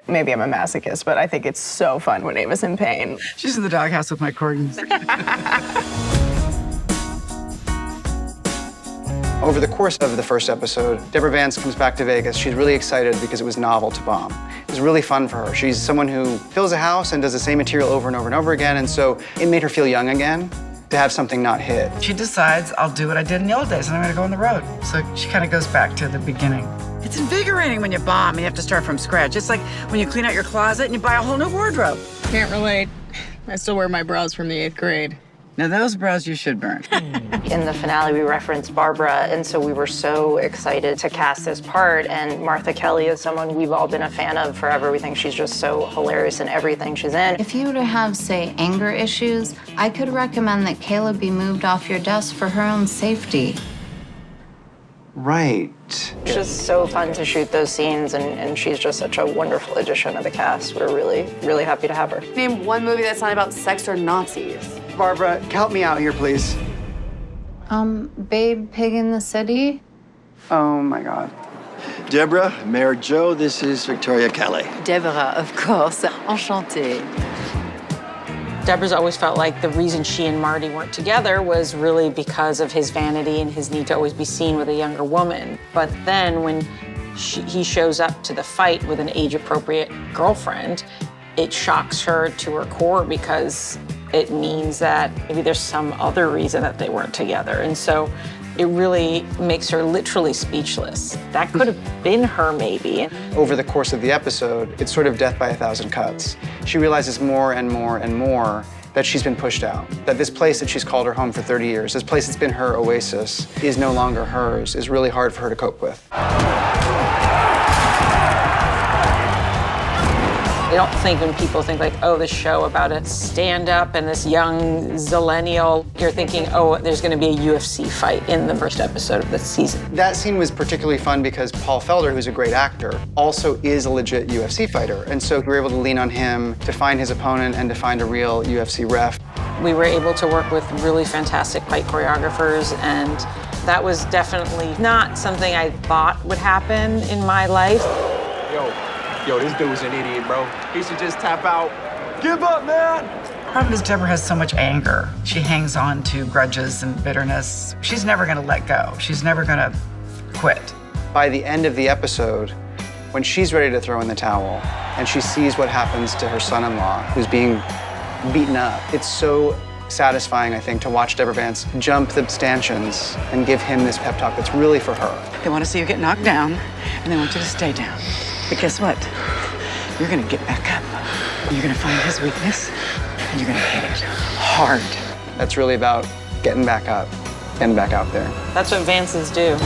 Maybe I'm a masochist, but I think it's so fun when Ava's in pain. She's in the doghouse with my corgis. Over the course of the first episode, Deborah Vance comes back to Vegas. She's really excited because it was novel to bomb. It was really fun for her. She's someone who fills a house and does the same material over and over and over again, and so it made her feel young again to have something not hit. She decides, I'll do what I did in the old days, and I'm gonna go on the road. So she kind of goes back to the beginning. It's invigorating when you bomb and you have to start from scratch. It's like when you clean out your closet and you buy a whole new wardrobe. Can't relate. I still wear my bras from the 8th grade. Now those brows you should burn. In the finale, we referenced Barbara, and so we were so excited to cast this part. And Martha Kelly is someone we've all been a fan of forever. We think she's just so hilarious in everything she's in. If you were to have, say, anger issues, I could recommend that Kayla be moved off your desk for her own safety. Right. It's just so fun to shoot those scenes, and she's just such a wonderful addition to the cast. We're really, really happy to have her. Name one movie that's not about sex or Nazis. Barbara, help me out here, please. Babe Pig in the City? Oh my God. Deborah, Mayor Joe, this is Victoria Kelly. Deborah, of course. Enchantée. Deborah's always felt like the reason she and Marty weren't together was really because of his vanity and his need to always be seen with a younger woman. But then when he shows up to the fight with an age-appropriate girlfriend, it shocks her to her core because it means that maybe there's some other reason that they weren't together. And so it really makes her literally speechless. That could have been her, maybe. Over the course of the episode, it's sort of death by 1,000 cuts. She realizes more and more and more that she's been pushed out, that this place that she's called her home for 30 years, this place that's been her oasis, is no longer hers, is really hard for her to cope with. I don't think when people think like, oh, this show about a stand-up and this young zillennial, you're thinking, oh, there's gonna be a UFC fight in the first episode of this season. That scene was particularly fun because Paul Felder, who's a great actor, also is a legit UFC fighter. And so we were able to lean on him to find his opponent and to find a real UFC ref. We were able to work with really fantastic fight choreographers, and that was definitely not something I thought would happen in my life. Yo, this dude's an idiot, bro. He should just tap out. Give up, man! Problem is, Deborah has so much anger. She hangs on to grudges and bitterness. She's never gonna let go. She's never gonna quit. By the end of the episode, when she's ready to throw in the towel and she sees what happens to her son-in-law who's being beaten up, it's so satisfying, I think, to watch Deborah Vance jump the stanchions and give him this pep talk that's really for her. They want to see you get knocked down, and they want you to stay down. But guess what? You're gonna get back up. You're gonna find his weakness, and you're gonna hit it hard. That's really about getting back up, getting back out there. That's what Vances do.